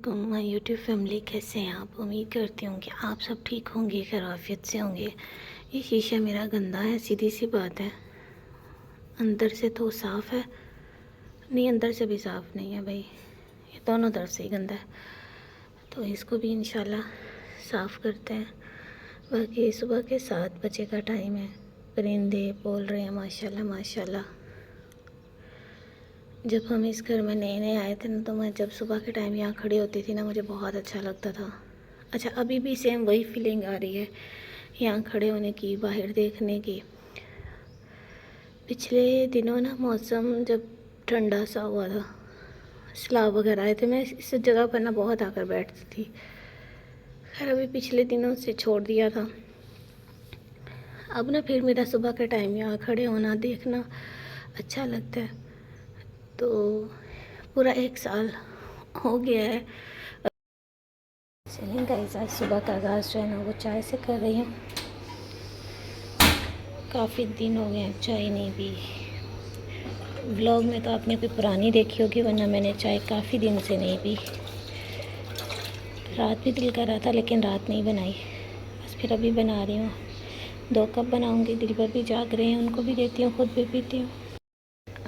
My YouTube family, कैसे हैं आप? उम्मीद करती हूँ कि आप सब ठीक होंगे, खैरियत से होंगे। ये शीशा मेरा गंदा है, सीधी सी बात है। अंदर से तो साफ़ है, नहीं अंदर से भी साफ़ नहीं है भाई, ये दोनों तरफ से ही गंदा है। तो इसको भी इंशाल्लाह साफ़ करते हैं। बाकी सुबह के 7 बजे का टाइम है, परिंदे बोल रहे हैं माशाल्लाह माशाल्लाह। जब हम इस घर में नए नए आए थे ना, तो मैं जब सुबह के टाइम यहाँ खड़ी होती थी ना, मुझे बहुत अच्छा लगता था। अच्छा, अभी भी सेम वही फीलिंग आ रही है यहाँ खड़े होने की, बाहर देखने की। पिछले दिनों ना मौसम जब ठंडा सा हुआ था, सैलाब वगैरह आए थे, मैं इस जगह पर ना बहुत आकर बैठती थी। खैर अभी पिछले दिनों से छोड़ दिया था। अब ना फिर मेरा सुबह के टाइम यहाँ खड़े होना देखना अच्छा लगता है। तो पूरा 1 साल हो गया है। चलिए गाइस, आज सुबह का आगाज़ जो है ना वो चाय से कर रही हूँ। काफ़ी दिन हो गए हैं चाय नहीं पी। व्लॉग में तो आपने कोई पुरानी देखी होगी, वरना मैंने चाय काफ़ी दिन से नहीं पी। रात भी दिल कर रहा था लेकिन रात नहीं बनाई, बस फिर अभी बना रही हूँ। 2 कप बनाऊँगी, दिल भर भी जाग रहे हैं, उनको भी देती हूँ, खुद भी पीती हूँ।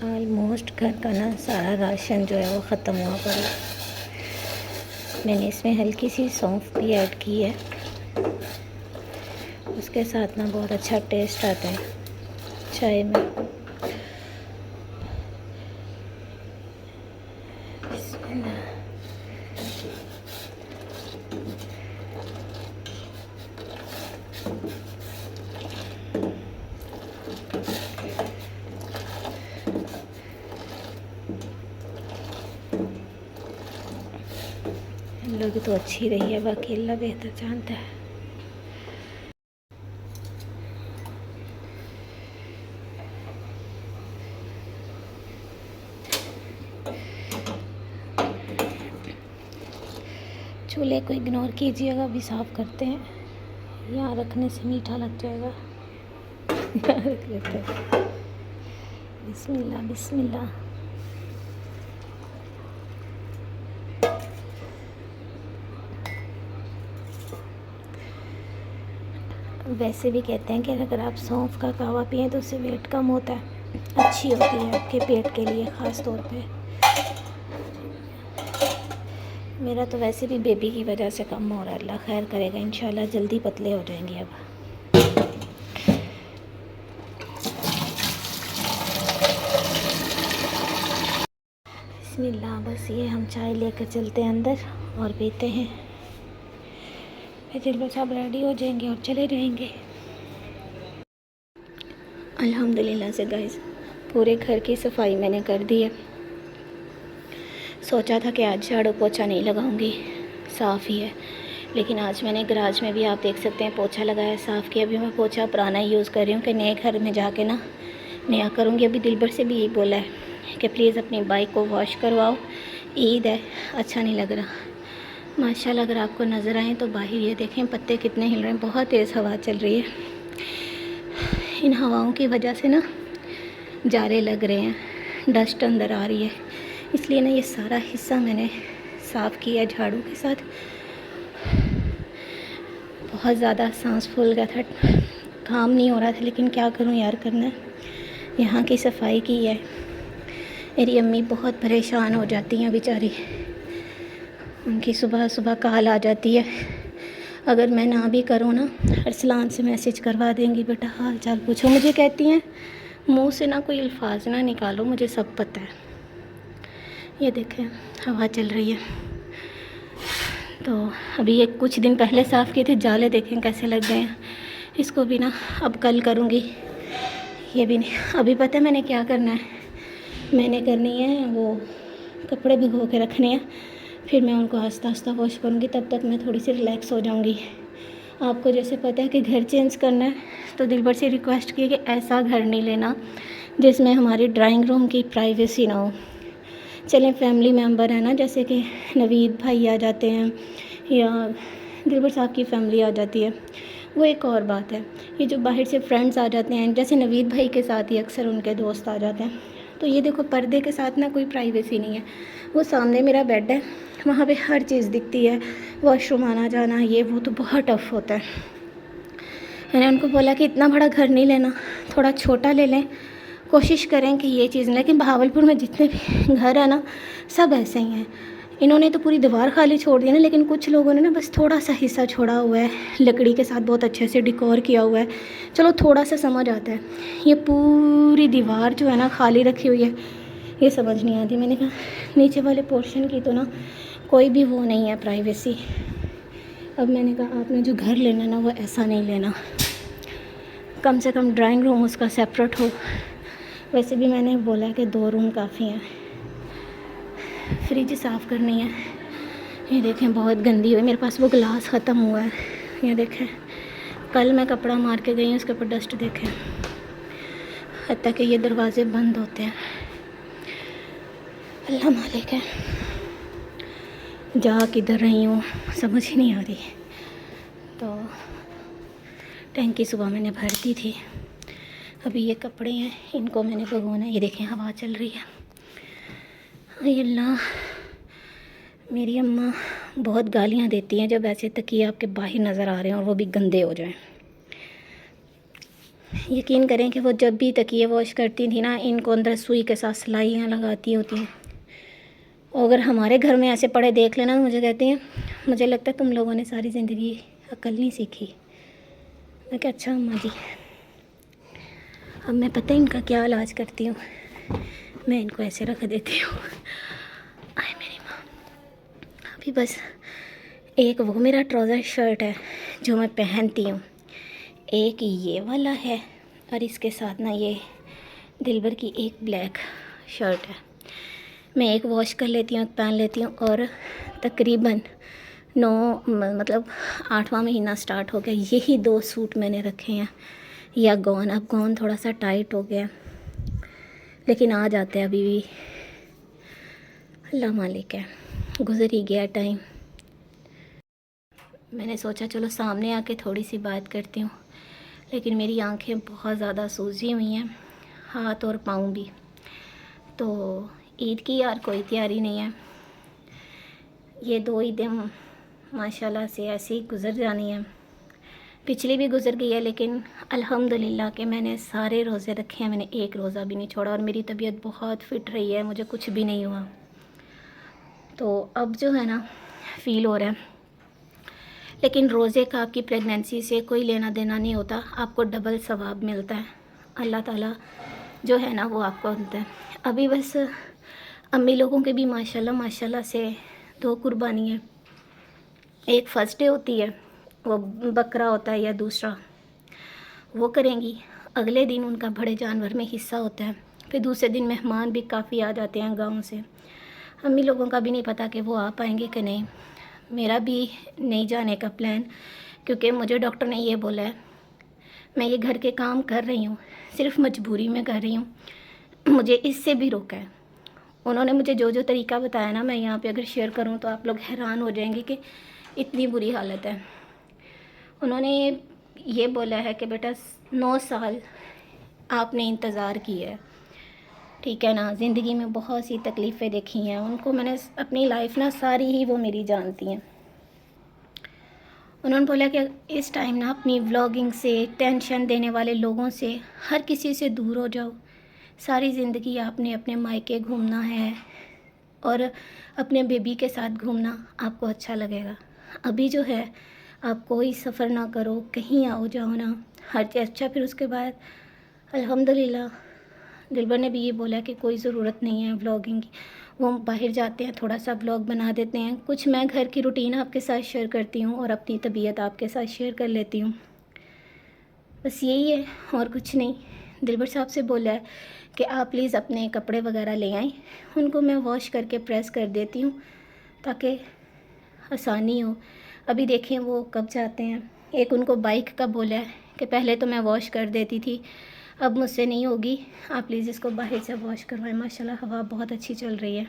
ऑलमोस्ट घर का ना सारा राशन जो है वो ख़त्म हुआ पड़ा। मैंने इसमें हल्की सी सौंफ भी ऐड की है, उसके साथ ना बहुत अच्छा टेस्ट आता है चाय में। लोग तो अच्छी रही है, बाकी अल्लाह बेहतर जानता है। चूल्हे को इग्नोर कीजिएगा, अभी साफ़ करते हैं। यहाँ रखने से मीठा लग जाएगा। रख लेते हैं। बिस्मिल्लाह बिस्मिल्लाह। वैसे भी कहते हैं कि अगर आप सौंफ का कहवा पिएँ तो उससे वेट कम होता है, अच्छी होती है आपके पेट के लिए ख़ास तौर पे। मेरा तो वैसे भी बेबी की वजह से कम हो रहा है, अल्लाह खैर करेगा, इंशाल्लाह जल्दी पतले हो जाएंगे। अब बिस्मिल्लाह। बस ये हम चाय लेकर चलते हैं अंदर और पीते हैं, फिर सब रेडी हो जाएंगे और चले जाएंगे। अल्हम्दुलिल्लाह से गाइस, पूरे घर की सफाई मैंने कर दी है। सोचा था कि आज झाड़ू पोछा नहीं लगाऊंगी, साफ़ ही है, लेकिन आज मैंने गराज में भी आप देख सकते हैं पोछा लगाया, साफ़ किया। अभी मैं पोछा पुराना ही यूज़ कर रही हूँ कि नए घर में जाके ना नया करूँगी। अभी दिलबर से भी यही बोला है कि प्लीज़ अपनी बाइक को वॉश करवाओ, ईद है, अच्छा नहीं लग रहा। माशाल्लाह अगर आपको नज़र आए तो बाहर ये देखें पत्ते कितने हिल रहे हैं, बहुत तेज़ हवा चल रही है। इन हवाओं की वजह से ना जारे लग रहे हैं, डस्ट अंदर आ रही है, इसलिए ना ये सारा हिस्सा मैंने साफ़ किया झाड़ू के साथ। बहुत ज़्यादा सांस फूल गया था, काम नहीं हो रहा था, लेकिन क्या करूं यार, करना है। यहाँ की सफाई की है। मेरी अम्मी बहुत परेशान हो जाती हैं बेचारी, उनकी सुबह सुबह कॉल आ जाती है, अगर मैं ना भी करूँ ना, अरसलान से मैसेज करवा देंगी, बेटा हाल चाल पूछो। मुझे कहती हैं मुंह से ना कोई अल्फाज ना निकालो, मुझे सब पता है। ये देखें हवा चल रही है। तो अभी ये कुछ दिन पहले साफ़ किए थे, जाले देखें कैसे लग गए हैं। इसको भी ना अब कल करूँगी। ये भी नहीं, अभी पता है मैंने क्या करना है, मैंने करनी है वो कपड़े भिगो के रखने हैं, फिर मैं उनको आस्ता आस्ता वॉश करूँगी, तब तक मैं थोड़ी सी रिलैक्स हो जाऊँगी। आपको जैसे पता है कि घर चेंज करना है, तो दिलबर से रिक्वेस्ट की कि ऐसा घर नहीं लेना जिसमें हमारी ड्राइंग रूम की प्राइवेसी ना हो। चलें फैमिली मेम्बर है ना, जैसे कि नवीद भाई आ जाते हैं या दिलबर साहब की फैमिली आ जाती है, वो एक और बात है। ये जो बाहर से फ्रेंड्स आ जाते हैं, जैसे नवीद भाई के साथ ही अक्सर उनके दोस्त आ जाते हैं, तो ये देखो पर्दे के साथ ना कोई प्राइवेसी नहीं है। वो सामने मेरा बेड है, वहाँ पे हर चीज़ दिखती है, वॉशरूम आना जाना ये वो, तो बहुत टफ़ होता है। मैंने उनको बोला कि इतना बड़ा घर नहीं लेना, थोड़ा छोटा ले लें, कोशिश करें कि ये चीज़। लेकिन बहावलपुर में जितने भी घर है ना, सब ऐसे ही हैं। इन्होंने तो पूरी दीवार खाली छोड़ दी ना, लेकिन कुछ लोगों ने ना बस थोड़ा सा हिस्सा छोड़ा हुआ है, लकड़ी के साथ बहुत अच्छे से डिकोर किया हुआ है, चलो थोड़ा सा समझ आता है। ये पूरी दीवार जो है ना खाली रखी हुई है, ये समझ नहीं आती। मैंने कहा नीचे वाले पोर्शन की तो ना कोई भी वो नहीं है प्राइवेसी। अब मैंने कहा आपने जो घर लेना ना वो ऐसा नहीं लेना, कम से कम ड्राइंग रूम उसका सेपरेट हो। वैसे भी मैंने बोला कि 2 रूम काफ़ी हैं। फ्रिज साफ़ करनी है, ये देखें बहुत गंदी हुई, मेरे पास वो गिलास ख़त्म हुआ है। ये देखें कल मैं कपड़ा मार के गई हूँ, उसके ऊपर डस्ट देखें, हत्ता कि ये दरवाज़े बंद होते हैं। अल्लाह मालिक है, जा किधर रही हूँ समझ ही नहीं आ रही। तो टैंकी सुबह मैंने भर दी थी, अभी ये कपड़े हैं इनको मैंने भगोना है। ये देखें हवा चल रही है। अल्लाह, मेरी अम्मा बहुत गालियाँ देती हैं जब ऐसे तकिए आपके बाहर नज़र आ रहे हैं और वो भी गंदे हो जाएं। यकीन करें कि वो जब भी तकिए वॉश करती थी ना, इनको अंदर सुई के साथ सिलाइयाँ लगाती होती हैं। और अगर हमारे घर में ऐसे पड़े देख लेना तो मुझे कहती हैं, मुझे लगता है तुम लोगों ने सारी ज़िंदगी अक्ल नहीं सीखी। मैं क्या अच्छा अम्मा जी, अब मैं पता है इनका क्या इलाज करती हूँ, मैं इनको ऐसे रख देती हूँ। आए मेरी माँ। अभी बस एक वो मेरा ट्राउज़र शर्ट है जो मैं पहनती हूँ, एक ये वाला है, और इसके साथ ना ये दिलबर की एक ब्लैक शर्ट है। मैं एक वॉश कर लेती हूँ, पहन लेती हूँ, और तकरीबन 8वां महीना स्टार्ट हो गया, यही 2 सूट मैंने रखे हैं या गौन। अब गौन थोड़ा सा टाइट हो गया लेकिन आ जाते हैं अभी भी। अल्लाह मालिक है, गुज़र ही गया टाइम। मैंने सोचा चलो सामने आके थोड़ी सी बात करती हूँ, लेकिन मेरी आंखें बहुत ज़्यादा सूजी हुई हैं, हाथ और पाँव भी। तो ईद की यार कोई तैयारी नहीं है, ये 2 ईदें माशाल्लाह से ऐसे ही गुज़र जानी है। पिछली भी गुज़र गई है, लेकिन अल्हम्दुलिल्लाह कि मैंने सारे रोज़े रखे हैं, मैंने एक रोज़ा भी नहीं छोड़ा, और मेरी तबीयत बहुत फ़िट रही है, मुझे कुछ भी नहीं हुआ। तो अब जो है ना फ़ील हो रहा है, लेकिन रोज़े का आपकी प्रेगनेंसी से कोई लेना देना नहीं होता, आपको डबल सवाब मिलता है। अल्लाह ताला जो है ना वो आपको देता है। अभी बस अम्मी लोगों के भी माशाल्लाह माशाल्लाह से 2 कुर्बानी है, एक फ़र्स्ट डे होती है, वो बकरा होता है या दूसरा वो करेंगी, अगले दिन उनका बड़े जानवर में हिस्सा होता है, फिर दूसरे दिन मेहमान भी काफ़ी आ जाते हैं गांव से। अम्मी लोगों का भी नहीं पता कि वो आ पाएंगे कि नहीं। मेरा भी नहीं जाने का प्लान, क्योंकि मुझे डॉक्टर ने ये बोला है, मैं ये घर के काम कर रही हूँ सिर्फ मजबूरी में कर रही हूँ, मुझे इससे भी रोका है। उन्होंने मुझे जो जो तरीका बताया ना, मैं यहाँ पे अगर शेयर करूँ तो आप लोग हैरान हो जाएंगे कि इतनी बुरी हालत है। उन्होंने ये बोला है कि बेटा 9 साल आपने इंतज़ार किया है, ठीक है ना, ज़िंदगी में बहुत सी तकलीफ़ें देखी हैं। उनको मैंने अपनी लाइफ ना सारी ही वो मेरी जानती हैं। उन्होंने बोला कि इस टाइम ना अपनी व्लॉगिंग से, टेंशन देने वाले लोगों से, हर किसी से दूर हो जाओ। सारी ज़िंदगी आपने अपने मायके घूमना है और अपने बेबी के साथ घूमना आपको अच्छा लगेगा। अभी जो है आप कोई सफ़र ना करो, कहीं आओ जाओ ना, हर चीज़ अच्छा। फिर उसके बाद अल्हम्दुलिल्लाह दिलबर ने भी ये बोला कि कोई ज़रूरत नहीं है व्लॉगिंग की, वो बाहर जाते हैं थोड़ा सा व्लॉग बना देते हैं, कुछ मैं घर की रूटीन आपके साथ शेयर करती हूँ और अपनी तबीयत आपके साथ शेयर कर लेती हूँ, बस यही है और कुछ नहीं। दिलबर साहब से बोला है कि आप प्लीज़ अपने कपड़े वगैरह ले आएँ, उनको मैं वॉश करके प्रेस कर देती हूँ ताकि आसानी हो। अभी देखें वो कब जाते हैं। एक उनको बाइक का बोला है कि पहले तो मैं वॉश कर देती थी, अब मुझसे नहीं होगी, आप प्लीज़ इसको बाहर से वॉश करवाएं। माशाल्लाह हवा बहुत अच्छी चल रही है।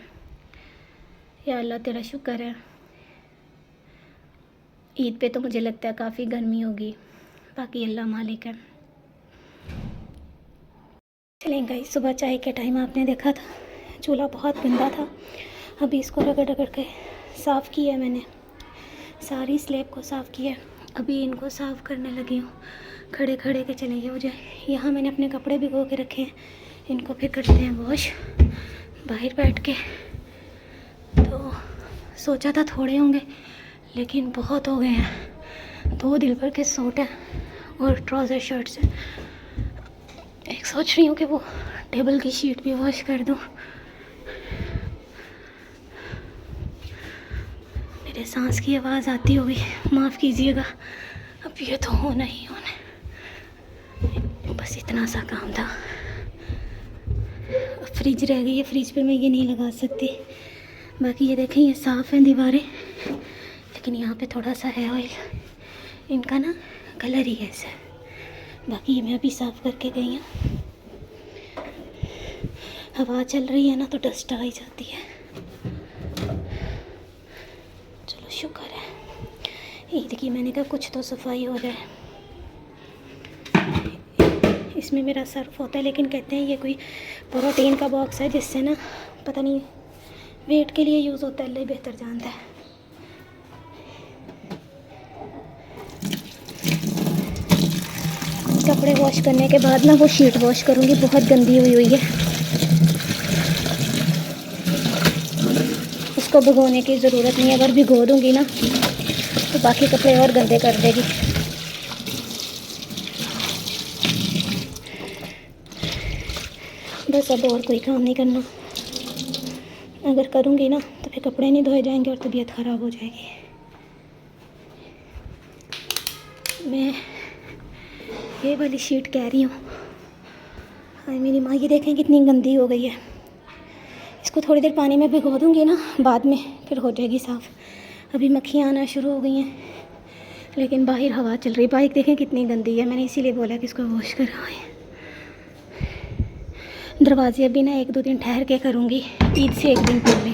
या अल्लाह तेरा शुक्र है। ईद पे तो मुझे लगता है काफ़ी गर्मी होगी, बाकी अल्लाह मालिक है। चलें गाइस, सुबह चाय के टाइम आपने देखा था चूल्हा बहुत गंदा था, अभी इसको रगड़ रगड़ के साफ़ किया मैंने, सारी स्लैब को साफ़ किया। अभी इनको साफ़ करने लगी हूँ। खड़े खड़े के चले गए हो जाए। यहाँ मैंने अपने कपड़े भिगो के रखे हैं, इनको फिर करते हैं वॉश बाहर बैठ के। तो सोचा था थोड़े होंगे, लेकिन बहुत हो गए हैं। 2 दिल भर के सूट हैं और ट्राउज़र शर्ट्स हैं। एक सोच रही हूँ कि वो टेबल की शीट भी वॉश कर दूँ। मेरे सांस की आवाज़ आती होगी, माफ़ कीजिएगा। अब ये तो होना ही होना, बस इतना सा काम था। अब फ्रिज रह गई है, फ्रिज पे मैं ये नहीं लगा सकती। बाकी ये देखें, ये साफ़ हैं दीवारें, लेकिन यहाँ पे थोड़ा सा है ऑयल, इनका ना कलर ही ऐसा है। बाकी ये मैं अभी साफ़ करके गई हूँ। हवा चल रही है ना, तो डस्ट आ ही जाती है। चलो शुक्र है ईद की, मैंने कहा कुछ तो सफाई हो जाए। इसमें मेरा सर्फ होता है, लेकिन कहते हैं ये कोई प्रोटीन का बॉक्स है, जिससे ना पता नहीं वेट के लिए यूज़ होता है, अल्लाह ही बेहतर जानता है। कपड़े वॉश करने के बाद ना वो शीट वॉश करूँगी, बहुत गंदी हुई है। उसको भिगोने की ज़रूरत नहीं है, अगर भिगो दूँगी ना तो बाकी कपड़े और गंदे कर देगी। बस अब और कोई काम नहीं करना। अगर करूँगी ना तो फिर कपड़े नहीं धोए जाएंगे और तबीयत ख़राब हो जाएगी। मैं ये वाली शीट कह रही हूँ, हाय मेरी माँ, ये देखें कितनी गंदी हो गई है। इसको थोड़ी देर पानी में भिगो दूँगी ना, बाद में फिर हो जाएगी साफ़। अभी मक्खियाँ आना शुरू हो गई हैं, लेकिन बाहर हवा चल रही। बाइक देखें कितनी गंदी है, मैंने इसीलिए बोला कि इसको वॉश करवाएं। दरवाजे अभी ना 1-2 दिन ठहर के करूँगी, ईद से 1 दिन पहले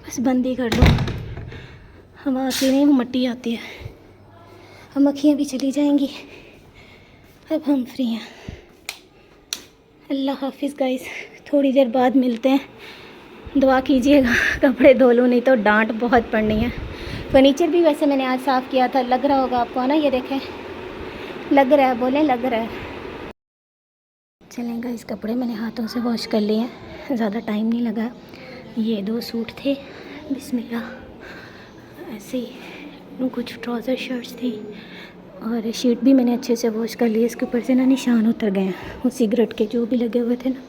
बस बंद ही कर दो। हवा आती नहीं, वो मट्टी आती है। अब मक्खियाँ भी चली जाएंगी, अब हम फ्री हैं। अल्लाह हाफिज़ गाइस, थोड़ी देर बाद मिलते हैं। दुआ कीजिएगा कपड़े धो लूँ, नहीं तो डांट बहुत पड़नी है। फर्नीचर भी वैसे मैंने आज साफ़ किया था, लग रहा होगा आपको ना, ये देखें लग रहा है, बोलें लग रहा है। चलें गाइस, कपड़े मैंने हाथों से वॉश कर लिए हैं, ज़्यादा टाइम नहीं लगा। ये 2 सूट थे, बिस्मिल्लाह, ऐसे ही कुछ ट्राउज़र शर्ट्स थी, और शीट भी मैंने अच्छे से वॉश कर ली। इसके ऊपर से ना निशान उतर गए हैं, वो सिगरेट के जो भी लगे हुए थे ना,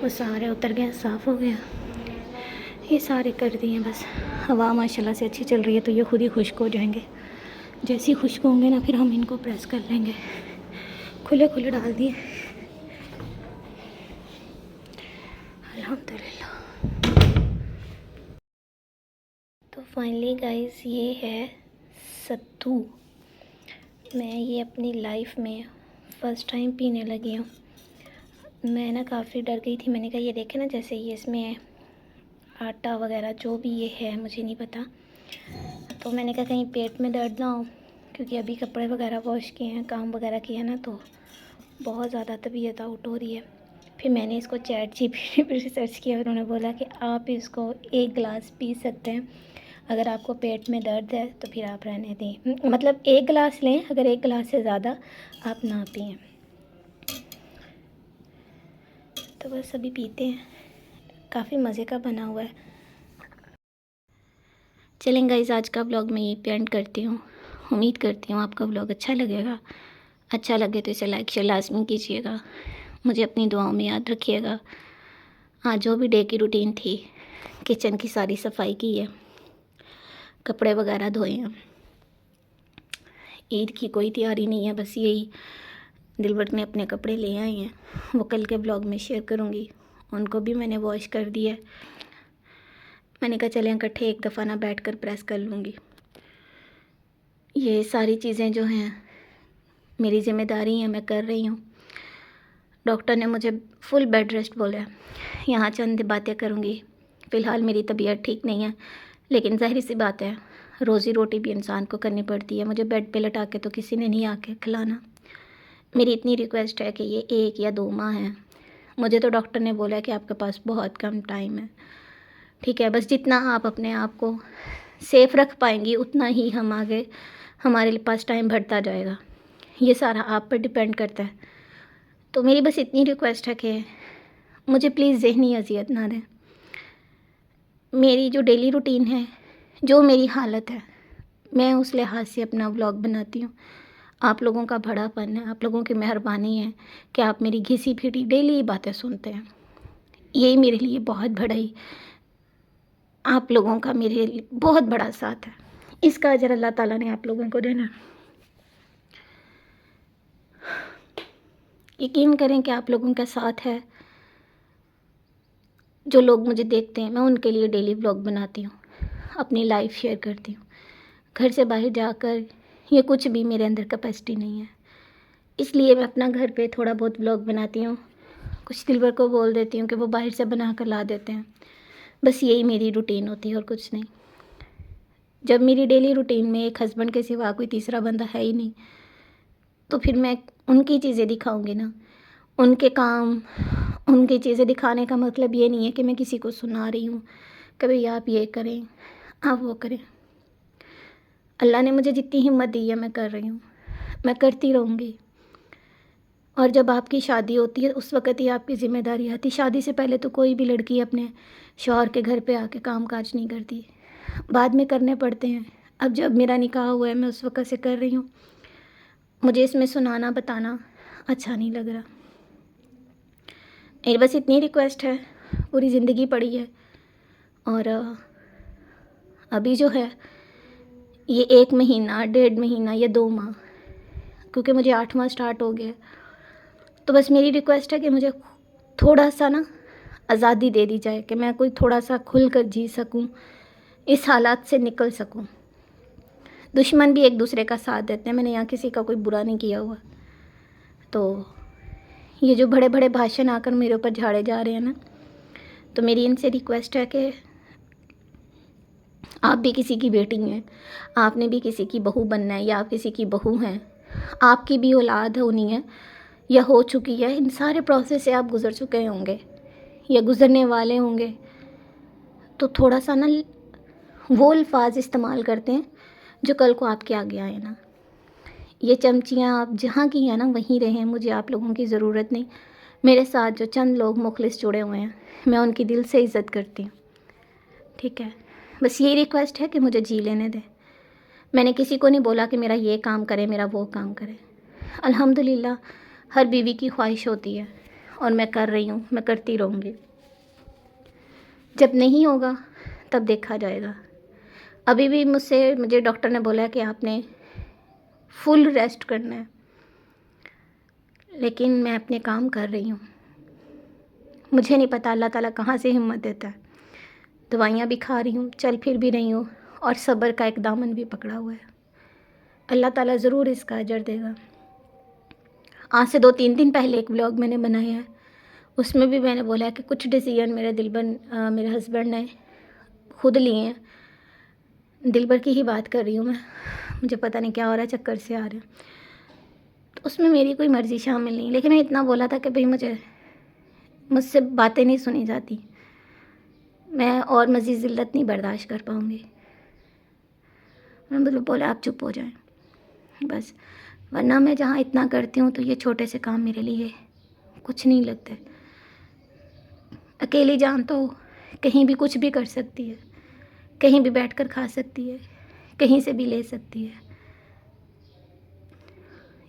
वो सारे उतर गए, साफ़ हो गया। ये सारे कर दिए बस। हवा माशाल्लाह से अच्छी चल रही है, तो ये खुद ही खुश्क हो जाएंगे। जैसे ही खुश्क होंगे ना, फिर हम इनको प्रेस कर लेंगे। खुले खुले डाल दिए, अल्हम्दुलिल्लाह। तो फाइनली गाइस, ये है सत्तू। मैं ये अपनी लाइफ में फ़र्स्ट टाइम पीने लगी हूँ। मैं ना काफ़ी डर गई थी, मैंने कहा ये देखे ना, जैसे ये इसमें आटा वगैरह जो भी ये है, मुझे नहीं पता, तो मैंने कहा कहीं पेट में दर्द ना हो, क्योंकि अभी कपड़े वगैरह वॉश किए हैं, काम वगैरह किया ना, तो बहुत ज़्यादा तबीयत आउट हो रही है। फिर मैंने इसको ChatGPT पर रिसर्च किया, उन्होंने बोला कि आप इसको 1 गिलास पी सकते हैं। अगर आपको पेट में दर्द है तो फिर आप रहने दें, मतलब 1 गिलास लें, अगर 1 गिलास से ज़्यादा आप ना पिएं। तो बस अभी पीते हैं, काफ़ी मज़े का बना हुआ है। चलें गाइस, आज का ब्लॉग मैं यहीं पे एंड करती हूँ। उम्मीद करती हूँ आपका ब्लॉग अच्छा लगेगा। अच्छा लगे तो इसे लाइक शेयर लाजमी कीजिएगा। मुझे अपनी दुआओं में याद रखिएगा। आज जो भी डे की रूटीन थी, किचन की सारी सफाई की है, कपड़े वगैरह धोए हैं। ईद की कोई तैयारी नहीं है, बस यही दिलबर ने अपने कपड़े ले आए हैं, वो कल के ब्लॉग में शेयर करूँगी। उनको भी मैंने वॉश कर दिया है। मैंने कहा चलें इकट्ठे एक दफ़ा ना बैठ कर प्रेस कर लूँगी। ये सारी चीज़ें जो हैं मेरी ज़िम्मेदारी है, मैं कर रही हूँ। डॉक्टर ने मुझे फुल बेड रेस्ट बोला है। यहाँ चंद बातें करूँगी। फ़िलहाल मेरी तबीयत ठीक नहीं है, लेकिन ज़ाहिर सी बात है, रोज़ी रोटी भी इंसान को करनी पड़ती है। मुझे बेड पे लटा के तो किसी ने नहीं आके खिलाना। मेरी इतनी रिक्वेस्ट है कि ये 1 या 2 माह हैं। मुझे तो डॉक्टर ने बोला कि आपके पास बहुत कम टाइम है, ठीक है, बस जितना आप अपने आप को सेफ रख पाएंगी उतना ही हम आगे हमारे पास टाइम बढ़ता जाएगा। ये सारा आप पर डिपेंड करता है। तो मेरी बस इतनी रिक्वेस्ट है कि मुझे प्लीज़ ज़हनी अज़ियत ना दें। मेरी जो डेली रूटीन है, जो मेरी हालत है, मैं उस लिहाज से अपना व्लॉग बनाती हूँ। आप लोगों का बड़ापन है, आप लोगों की मेहरबानी है कि आप मेरी घिसी पिटी डेली बातें सुनते हैं। यही मेरे लिए बहुत बड़ा ही, आप लोगों का मेरे लिए बहुत बड़ा साथ है। इसका अजर अल्लाह ताला ने आप लोगों को देना। यकीन करें कि आप लोगों का साथ है। जो लोग मुझे देखते हैं, मैं उनके लिए डेली व्लॉग बनाती हूँ, अपनी लाइफ शेयर करती हूँ। घर से बाहर जाकर ये कुछ भी मेरे अंदर कैपेसिटी नहीं है, इसलिए मैं अपना घर पे थोड़ा बहुत व्लॉग बनाती हूँ। कुछ दिलबर को बोल देती हूँ कि वो बाहर से बना कर ला देते हैं। बस यही मेरी रूटीन होती है और कुछ नहीं। जब मेरी डेली रूटीन में एक हस्बैंड के सिवा कोई तीसरा बंदा है ही नहीं, तो फिर मैं उनकी चीज़ें दिखाऊंगी ना। उनके काम, उनकी चीज़ें दिखाने का मतलब ये नहीं है कि मैं किसी को सुना रही हूँ कि भाई आप ये करें, आप वो करें। अल्लाह ने मुझे जितनी हिम्मत दी है मैं कर रही हूँ, मैं करती रहूँगी। और जब आपकी शादी होती है उस वक़्त ही आपकी ज़िम्मेदारी आती। शादी से पहले तो कोई भी लड़की अपने शौहर के घर पे आके काम काज नहीं करती, बाद में करने पड़ते हैं। अब जब मेरा निकाह हुआ है मैं उस वक़्त से कर रही हूँ। मुझे इसमें सुनाना बताना अच्छा नहीं लग रहा। मेरी बस इतनी रिक्वेस्ट है, पूरी ज़िंदगी पड़ी है और अभी जो है ये 1 महीना, 1.5 महीना या 2 माह, क्योंकि मुझे 8वां स्टार्ट हो गया। तो बस मेरी रिक्वेस्ट है कि मुझे थोड़ा सा ना आज़ादी दे दी जाए कि मैं कोई थोड़ा सा खुल कर जी सकूं, इस हालात से निकल सकूं। दुश्मन भी एक दूसरे का साथ देते हैं, मैंने यहाँ किसी का कोई बुरा नहीं किया हुआ। तो ये जो बड़े बड़े भाषण आकर मेरे ऊपर झाड़े जा रहे हैं ना, तो मेरी इनसे रिक्वेस्ट है कि आप भी किसी की बेटी हैं, आपने भी किसी की बहू बनना है, या आप किसी की बहू हैं, आपकी भी औलाद होनी है या हो चुकी है। इन सारे प्रोसेस से आप गुज़र चुके होंगे या गुज़रने वाले होंगे। तो थोड़ा सा ना वो अल्फाज इस्तेमाल करते हैं जो कल को आपके आगे आए ना। ये चमचियाँ आप जहाँ की हैं ना वहीं रहें, मुझे आप लोगों की ज़रूरत नहीं। मेरे साथ जो चंद लोग मुखलिस जुड़े हुए हैं, मैं उनकी दिल से इज़्ज़त करती हूँ, ठीक है। बस यही रिक्वेस्ट है कि मुझे जी लेने दें। मैंने किसी को नहीं बोला कि मेरा ये काम करे, मेरा वो काम करे। अल्हम्दुलिल्लाह हर बीवी की ख्वाहिश होती है और मैं कर रही हूँ, मैं करती रहूँगी। जब नहीं होगा तब देखा जाएगा। अभी भी मुझे डॉक्टर ने बोला कि आपने फुल रेस्ट करना है, लेकिन मैं अपने काम कर रही हूँ। मुझे नहीं पता अल्लाह ताला कहाँ से हिम्मत देता है। दवाइयाँ भी खा रही हूँ, चल फिर भी रही हूँ और सब्र का एक दामन भी पकड़ा हुआ है। अल्लाह ताला ज़रूर इसका अजर देगा। आज से 2-3 दिन पहले एक व्लॉग मैंने बनाया है, उसमें भी मैंने बोला है कि कुछ डिसीजन मेरे हस्बैंड ने खुद लिए हैं। दिलबर की ही बात कर रही हूँ मैं, मुझे पता नहीं क्या हो रहा है, चक्कर से आ रहे हैं। तो उसमें मेरी कोई मर्ज़ी शामिल नहीं, लेकिन मैं इतना बोला था कि भाई मुझसे बातें नहीं सुनी जाती, मैं और मज़ीद ज़िल्लत नहीं बर्दाश्त कर पाऊँगी। मैं मतलब बोला आप चुप हो जाएं बस, वरना मैं जहाँ इतना करती हूँ तो ये छोटे से काम मेरे लिए कुछ नहीं लगते। अकेली जान तो कहीं भी कुछ भी कर सकती है, कहीं भी बैठकर खा सकती है, कहीं से भी ले सकती है।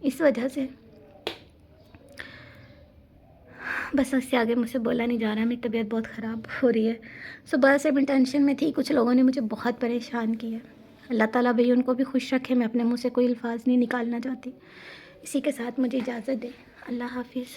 इस वजह से बस उससे आगे मुझसे बोला नहीं जा रहा। मेरी तबीयत बहुत ख़राब हो रही है। सुबह से मैं टेंशन में थी, कुछ लोगों ने मुझे बहुत परेशान किया। अल्लाह ताला भई उनको भी खुश रखे। मैं अपने मुँह से कोई अल्फाज नहीं निकालना चाहती। इसी के साथ मुझे इजाज़त दें। अल्लाह हाफ़िज़।